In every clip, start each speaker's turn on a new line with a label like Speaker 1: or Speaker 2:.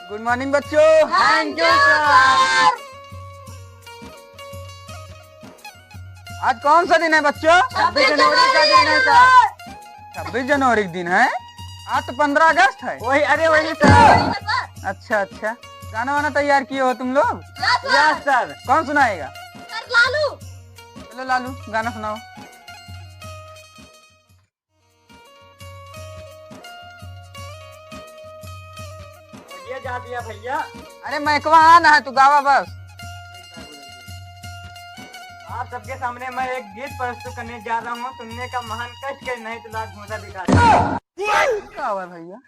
Speaker 1: Good morning बच्चों।
Speaker 2: Thank you sir.
Speaker 1: आज कौन सा दिन है बच्चों?
Speaker 2: 26 जनवरी का दिन है सर।
Speaker 1: 26 जनवरी का दिन है। आज तो 15 अगस्त है।
Speaker 2: वही, अरे वही सर।
Speaker 1: अच्छा अच्छा, गाना वाना तैयार किए हो तुम लोग?
Speaker 2: Yes sir.
Speaker 1: कौन सुनाएगा?
Speaker 2: लालू।
Speaker 1: चलो लालू गाना सुनाओ।
Speaker 2: ये जा दिया भैया।
Speaker 1: अरे मैकवा आना है, तू गावा बस।
Speaker 2: आप सबके सामने मैं एक गीत प्रस्तुत करने जा रहा हूँ। सुनने का महान कष्ट के नहीं तो लाख मुझे दिखा
Speaker 1: गावा भैया,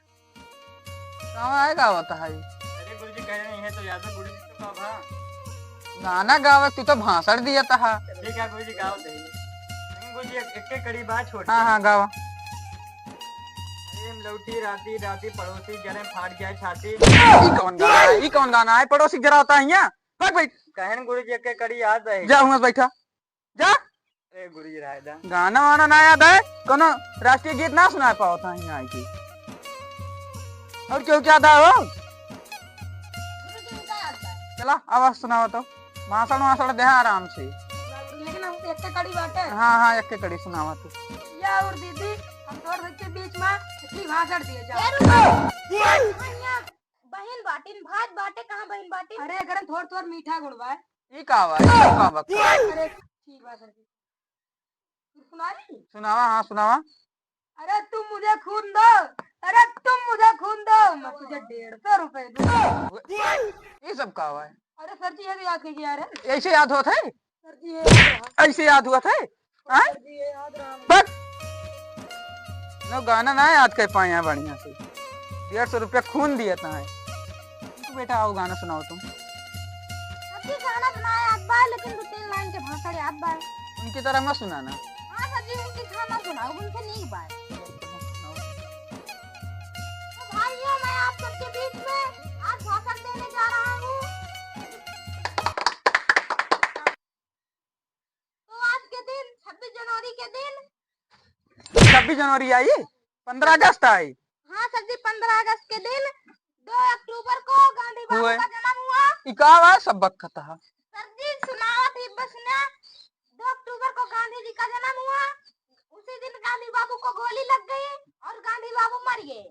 Speaker 1: गावा है, गावता है।
Speaker 2: अरे गुरु जी कह रहे हैं तो यादव गुरु जी तो कहा
Speaker 1: गाना गावा, तू तो भाषण दिया था।
Speaker 2: ठीक है गुरु जी गाओ दे। गुरु जी एक कड़ी बात छोड़।
Speaker 1: हाँ हाँ गावा।
Speaker 2: लौटी राती राती पड़ोसी जरे फाट गया छाती।
Speaker 1: ई कौन गाना है? ई कौन गाना है? पड़ोसी जरा होता है यहाँ। भाग भाई।
Speaker 2: कहन गुरु जी के कड़ी याद है।
Speaker 1: जा हूँ बैठा जा।
Speaker 2: अरे गुरु जी रायदा
Speaker 1: गाना वाना ना याद है? कोनो राष्ट्रीय गीत ना सुना पाओ था यहाँ की? और क्यों क्या था वो? चला आवाज सुनाओ तो। भाषण वाषण दे आराम से।
Speaker 3: लेकिन हम एक कड़ी बात है।
Speaker 1: हाँ हाँ एक कड़ी सुनावा तू।
Speaker 3: या और दीदी हम तोड़ के बीच में इतनी भाषण दिए जा। बहन बाटिन भात बाटे कहाँ बहन बाटिन? अरे अगर थोड़ थोड़ मीठा गुड़वा है।
Speaker 1: ये का आवाज? ये का वक्त?
Speaker 3: अरे ठीक बात है। तू सुना रही?
Speaker 1: सुनावा हाँ सुनावा।
Speaker 3: अरे तुम मुझे खून दो, अरे तुम मुझे खून दो, मैं तुझे 150 रुपए दूंगा।
Speaker 1: ये सब का आवाज?
Speaker 3: अरे सर जी ये तो याद कीजिए यार।
Speaker 1: ऐसे याद होता है?
Speaker 3: सर जी ये
Speaker 1: ऐसे याद हुआ था?
Speaker 3: सर जी ये याद रहा।
Speaker 1: बस नो गाना ना याद कर पाए हैं बढ़िया से। 150 रुपया खून दिया था है। तुमको बेटा आओ गाना सुनाओ तुम।
Speaker 3: सर जी गाना सुनाया याद बा, लेकिन 2-3 लाइन के भाषण याद बा।
Speaker 1: उनकी तरह मत सुनाना।
Speaker 3: हाँ सर जी उनकी गाना सुनाओ, उनसे नहीं बा। तो भाइयों मैं आप सबके बीच में आज भाषण देने जा रहा हूँ। तो आज के दिन 26 जनवरी के दिन
Speaker 1: 26 जनवरी आई, 15 अगस्त आई।
Speaker 3: हाँ सर जी 15 अगस्त के दिन 2 अक्टूबर को गांधी बाबू
Speaker 1: हुए।
Speaker 3: का जन्म हुआ।
Speaker 1: इकावा सबक खता है।
Speaker 3: सर जी सुनावा थी बस ने। 2 अक्टूबर को गांधी जी का जन्म हुआ। उसी दिन गांधी बाबू को गोली लग गई और गांधी बाबू मर गए।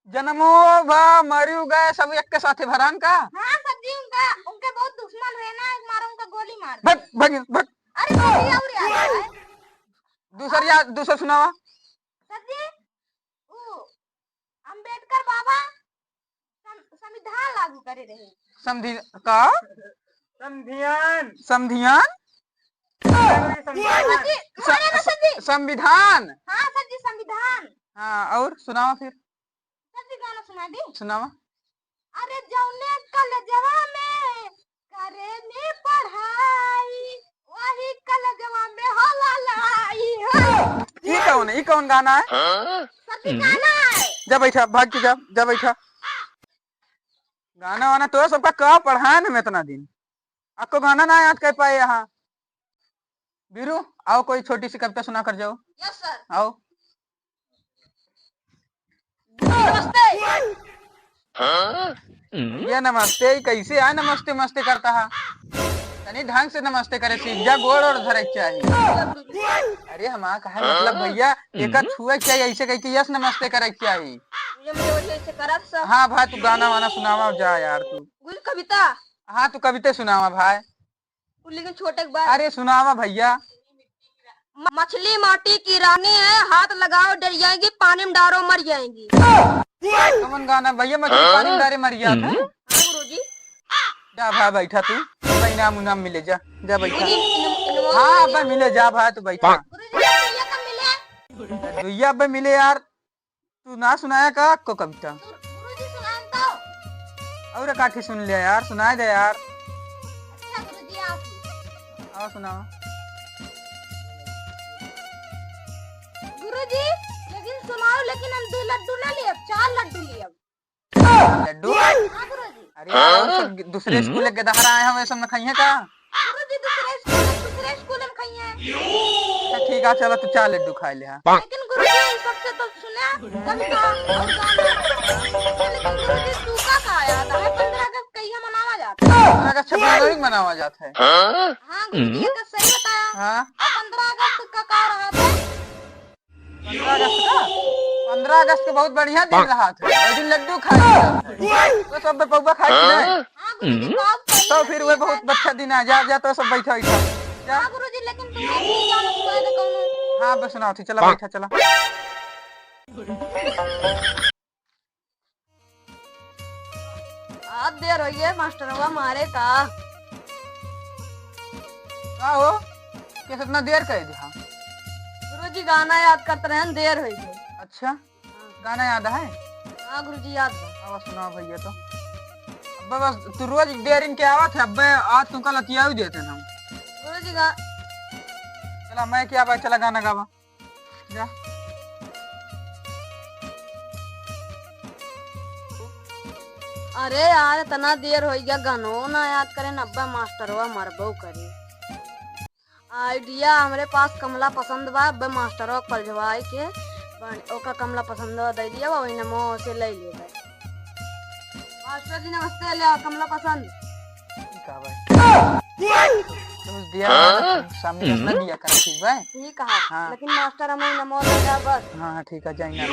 Speaker 1: जन्मो भा मरियो गए सब एक के साथे भरान का।
Speaker 3: हाँ सर जी उनके बहुत दुश्मन हुए ना, एक मारो उनका गोली मार दी।
Speaker 1: भग भग भग।
Speaker 3: अरे गोली और याद है।
Speaker 1: दूसरा सुनावा।
Speaker 3: सर जी वो अंबेडकर बाबा संविधान लागू करे रहे।
Speaker 1: समझी का?
Speaker 2: संधियान
Speaker 1: समधियान?
Speaker 3: सर जी अरे ना सर जी।
Speaker 1: संविधान।
Speaker 3: हाँ सर जी संविधान।
Speaker 1: हाँ और सुनावा फिर।
Speaker 3: सर जी गाना सुना दी।
Speaker 1: सुनावा।
Speaker 3: अरे जौने कलेजवा में करेनी पढ़ाई वही कलेजवा में होला लाई।
Speaker 1: ये कौन गाना है?
Speaker 3: सर जी गाना है।
Speaker 1: जा बैठा, भाग के जा बैठा। गाना वाना तो सबका कहा पढ़ा ना इतना दिन। आपको गाना ना याद कर पाए यहाँ? बीरू आओ कोई छोटी सी कविता सुना कर जाओ।
Speaker 3: Yes sir.
Speaker 1: आओ।
Speaker 3: नमस्ते।
Speaker 1: ये नमस्ते कैसे है? नमस्ते मस्ते करता है। तनी ढंग से नमस्ते करे सीख जा, गोड़ और धरे चाहिए। अरे हमारा कहा मतलब भैया एक छुए चाहिए, ऐसे कह के यस नमस्ते करे चाहिए।
Speaker 3: मुझे वजह से करत सर।
Speaker 1: हाँ भाई तू गाना वाना सुनावा जा यार तू।
Speaker 3: गुल कविता।
Speaker 1: हाँ तू कविता सुनावा भाई।
Speaker 3: लेकिन छोटे बार।
Speaker 1: अरे सुनावा भैया।
Speaker 3: मछली माटी की रानी है, हाथ लगाओ डर जाएगी, पानी में डालो मर जाएंगी।
Speaker 1: कौन गाना भैया? मछली पानी में डारे मर गया था।
Speaker 3: हाँ गुरुजी।
Speaker 1: जा भाई बैठा तू, इनाम उनाम मिले जा बैठा। हाँ अब मिले जा भाई तू बैठा।
Speaker 3: गुरुजी कब मिले?
Speaker 1: दुइया अब मिले यार। तू ना सुनाया का को कविता?
Speaker 3: गुरुजी सुनाएं तो।
Speaker 1: और काठी सुन लिया यार, सुनाए दे यार।
Speaker 3: अच्छा गुरुजी आप।
Speaker 1: आओ सुनाओ।
Speaker 3: गुरुजी लेकिन सुनाओ, लेकिन हम 2 लड्डू ना लिए, 4 लड्डू लिए।
Speaker 1: लड्डू?
Speaker 3: हाँ गुरुजी।
Speaker 1: अरे यार और सब दूसरे स्कूल के दहरा आए हम सब न खाइए का?
Speaker 3: गुरुजी दूसरे स्कूल में खाइए।
Speaker 1: ठीक है चलो तू 4 लड्डू खा ले।
Speaker 3: लेकिन गुरुजी सब से तो सुना कविता और गाना, लेकिन गुरुजी सूखा कहा जाता है 15 अगस्त कहिया मनावा जाता है?
Speaker 1: 15 अगस्त 26 जनवरी को मनावा जाता है।
Speaker 3: हाँ गुरुजी ये तो सही बताया।
Speaker 1: हाँ
Speaker 3: और 15 अगस्त का कहा रहा था?
Speaker 1: 15 अगस्त का 15 अगस्त के बहुत बढ़िया दिन रहा था। उस दिन लड्डू खाए तो सब पौवा खाए कि नहीं?
Speaker 3: हाँ गुरुजी तो आप सही
Speaker 1: तो फिर वह बहुत अच्छा दिन आ जा तो सब बैठा बैठा जा।
Speaker 3: हाँ गुरुजी, लेकिन तुम्हें भी जाना चाहिए था कहूँ।
Speaker 1: हाँ बस सुनाओ थी, चला बैठा चला।
Speaker 3: आज देर हो गई मास्टरवा मारे का।
Speaker 1: का हो किस इतना देर कर दिया?
Speaker 3: गुरुजी गाना याद करते रहे, देर हो गई।
Speaker 1: अच्छा गाना याद है?
Speaker 3: हाँ गुरुजी याद है।
Speaker 1: अब सुनाओ भैया। तो अब बस तू रोज देर इन के आवत है, अब आज तुमका लतिया ही देते हम।
Speaker 3: गुरुजी
Speaker 1: चला मैं क्या बात, चला गाना गावा जा।
Speaker 3: अरे यार इतना देर हो गया, गानो ना याद करे नब्बे मास्टरवा मरबो करे। आइडिया हमरे पास कमला पसंद बा, अब मास्टरवा पलझवाई के ओका कमला पसंद दे दिया, वही नमो से ले ले। मास्टर जी नमस्ते, ले आओ कमला पसंद।
Speaker 1: का भाई तो दिया सामने रखना दिया कर ठीक है।
Speaker 3: ठीक है
Speaker 1: हाँ।
Speaker 3: लेकिन मास्टर हमें नमो दे दिया बस।
Speaker 1: हाँ हाँ ठीक है जाइना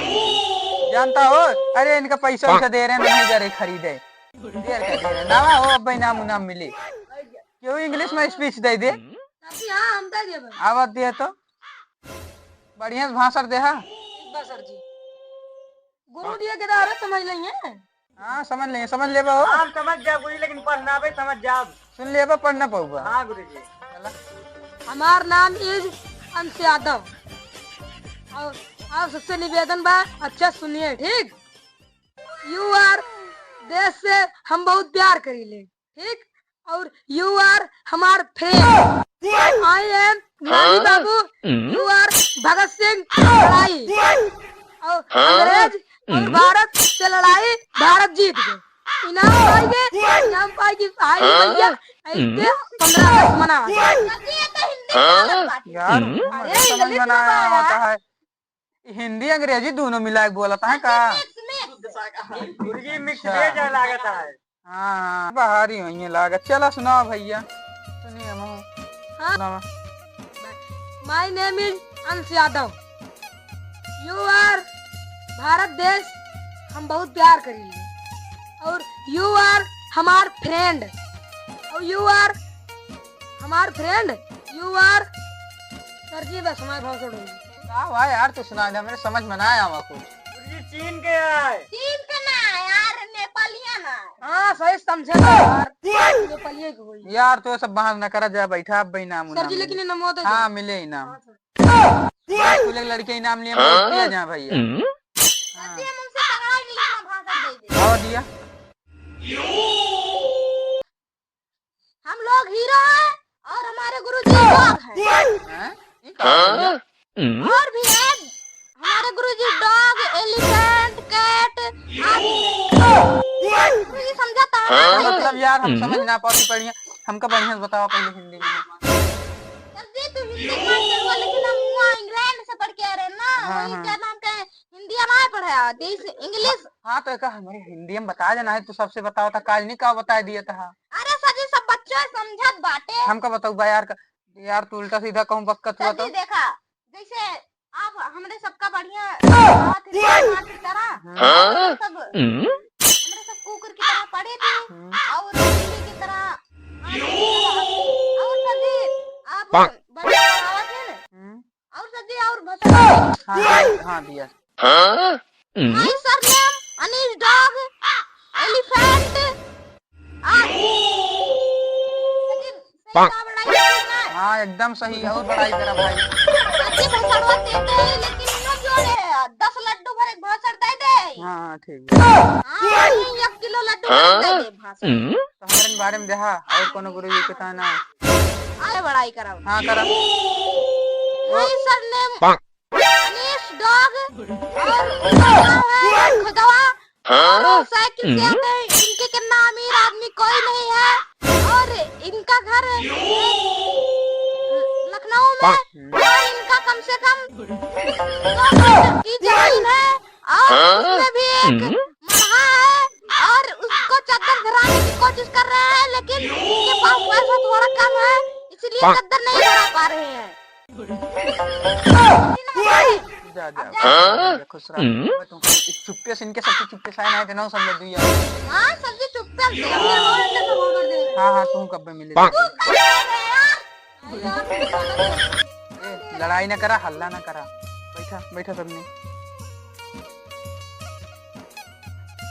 Speaker 1: जानता हो। अरे इनका पैसा वैसा दे रहे हैं, नहीं जा रहे खरीदे, देर कर दे रहे नावा हो। अब नाम नाम मिले क्यों इंग्लिश में स्पीच दे दे।
Speaker 3: हाँ हम दे दिए
Speaker 1: आवत दिए तो बढ़िया से भाषण दे। हाँ
Speaker 3: सर जी गुरु जी के दारे समझ लेंगे।
Speaker 1: हाँ समझ ले हो।
Speaker 2: हम समझ जाओ गुरुजी, लेकिन पढ़ना भी समझ जाओ।
Speaker 1: सुन ले पढ़ना पड़ूगा।
Speaker 2: हाँ गुरुजी।
Speaker 3: हमार नाम इज अंश यादव और आप सबसे निवेदन बा अच्छा सुनिए ठीक। यू आर देश से हम बहुत प्यार करीले ठीक, और यू आर हमार फ्रेंड। आई एम गांधी बाबू, यू आर भगत सिंह लड़ाई और अंग्रेज और भारत से लड़ाई भारत जीत गए। इनाम पाएगी भाई भैया ऐसे 15 अगस्त मना।
Speaker 1: यार समझ में ना आता है, हिंदी अंग्रेजी दोनों मिला के बोलता है का?
Speaker 2: गुरुजी मिक्स वेज लागत है।
Speaker 1: हाँ बाहर ही हुई लागत। चला सुनाओ भैया सुनिए
Speaker 3: हाँ। माय नेम इज अंश यादव, यू आर भारत देश हम बहुत प्यार करेंगे, और यू आर हमार फ्रेंड, और यू आर हमार फ्रेंड, यू आर सर जी बस हमारे भाव छोड़ो।
Speaker 1: यार तू सुना दे, मेरे समझ में ना आया कुछ।
Speaker 2: गुरुजी चीन के आए।
Speaker 3: चीन के ना यार, नेपालिया ना। हाँ सही समझे यार, नेपालिया के होई।
Speaker 1: यार तो सब बहाना न करा, जा बैठा अब इनाम
Speaker 3: सर जी लेकिन नमो दे।
Speaker 1: हाँ मिले इनाम। स्कूल लड़के इनाम लिए जा भैया। हाँ दिया।
Speaker 3: हम लोग हीरो हैं और हमारे गुरुजी डॉग हैं। और भी है हमारे गुरुजी, डॉग, एलिफेंट, कैट आदि। गुरुजी समझाता है
Speaker 1: मतलब यार हम समझ ना पाती पढ़िया, हमका बढ़िया से बताओ पहले हिंदी में।
Speaker 3: सर जी तू हिंदी मास्टर हुआ, लेकिन हम वहाँ इंग्लैंड से पढ़ के आ रहे हैं ना। वही क्या नाम का हिंदी हमारे पढ़ाया देश इंग्लिश।
Speaker 1: हाँ तो हमारे हिंदी में बता देना है, तो सबसे बताओ था काल नहीं का बता दिया था।
Speaker 3: अरे सर जी सब बच्चों समझत बाटे।
Speaker 1: हमका बताओ यार तू उल्टा सीधा कहूँ बक्कत हुआ तो।
Speaker 3: देखा जैसे आप हमरे सबका बढ़िया की तरह सब हमरे सब कुकर की तरह पढ़े थे, और बिल्ली की तरह और सर जी आप बड़े पढ़ावा थे ना, और सर जी और भाषा।
Speaker 1: हाँ दिया।
Speaker 3: My surname Anish dog elephant
Speaker 1: हाँ एकदम सही है, और बड़ाई करा भाई।
Speaker 3: लेकिन न जोड़े 10 लड्डू भरे भाषण दे दे।
Speaker 1: हाँ ठीक है।
Speaker 3: 1 किलो लड्डू दे दे भाषण।
Speaker 1: तो हमारे बारे में देखा और कोनो गुरु जी के ना।
Speaker 3: अरे बड़ाई कराओ।
Speaker 1: हाँ करा।
Speaker 3: माय सरनेम अनीश डॉग और उनका नाम है खुदवा, और साइकिल से आते हैं। इनके कितना अमीर आदमी कोई नहीं है, और इनका घर लखनऊ में, और इनका कम
Speaker 4: कम से कम 2 की जमीन है और उसमें भी एक मरहा है और उसको चादर धराने की कोशिश कर रहे हैं, लेकिन उनके पास पैसा थोड़ा कम है, इसलिए चादर नहीं धरा पा रहे हैं।
Speaker 1: जा जा खुश रह। तुम चुपके से इनके सबके चुपके से आए ना सब लोग दुइया।
Speaker 4: हाँ सबसे चुप कर दे।
Speaker 1: हाँ हाँ तुम कब मिले? लड़ाई ना करा, हल्ला ना करा, बैठा बैठा सबने।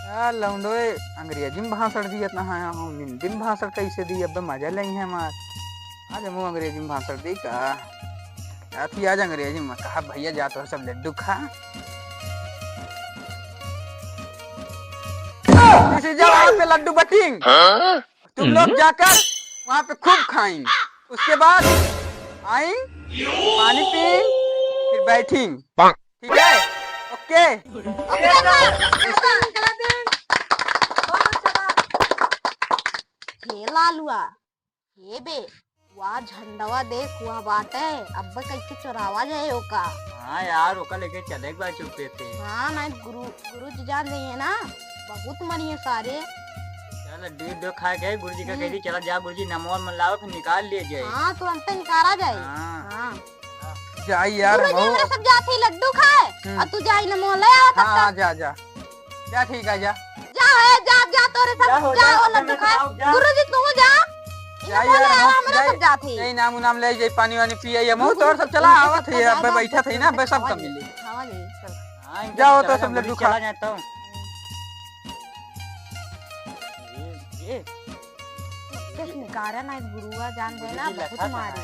Speaker 1: यार लौंडोए अंग्रेजी में भाषण दियत ना है, हम हिंदी में भाषण कैसे दी? अब मजा नहीं है हमार। आज हम अंग्रेजी में भाषण दी का थी, आज अंग्रेजी में कहा भैया जा तो सब लड्डू खा। वहाँ पे लड्डू बटिंग, तुम लोग जाकर वहाँ पे खूब खाएं, उसके बाद आएं, पानी पी, फिर बैठें, ठीक है? ओके
Speaker 4: लालुआ ये बे वहाँ झंडवा देख हुआ बाटे, अब कैसे चुरावा जाए ओका।
Speaker 2: हाँ यार ओका लेके चले एक बार चुपे थे।
Speaker 4: हाँ नहीं गुरु जी जान रही है ना, बहुत मरी है सारे।
Speaker 2: चल लड्डू खा गए, गुरु जी का कह दी चला जा, गुरु जी नमो मन लाओ फिर निकाल लिए जाए।
Speaker 4: हाँ तो अंत निकाला जाए।
Speaker 2: हाँ
Speaker 1: जाई यार
Speaker 4: गुरु जी मेरे सब जाते लड्डू खाए और तू जाई नमो ले आओ तब
Speaker 1: हाँ
Speaker 4: तक।
Speaker 1: जा जा जा ठीक है जा
Speaker 4: जा तोरे सब जा लड्डू खाए। गुरु जी तू जा
Speaker 1: नहीं नाम नाम ले जाए, पानी वानी पिए मुँह तो सब चला आवत है, अब बैठा थे ना सब कम मिले। जाओ तो सब लड्डू खा
Speaker 2: जाता हूँ।
Speaker 4: निकारा ना गुरुआ जान देना बहुत मारे।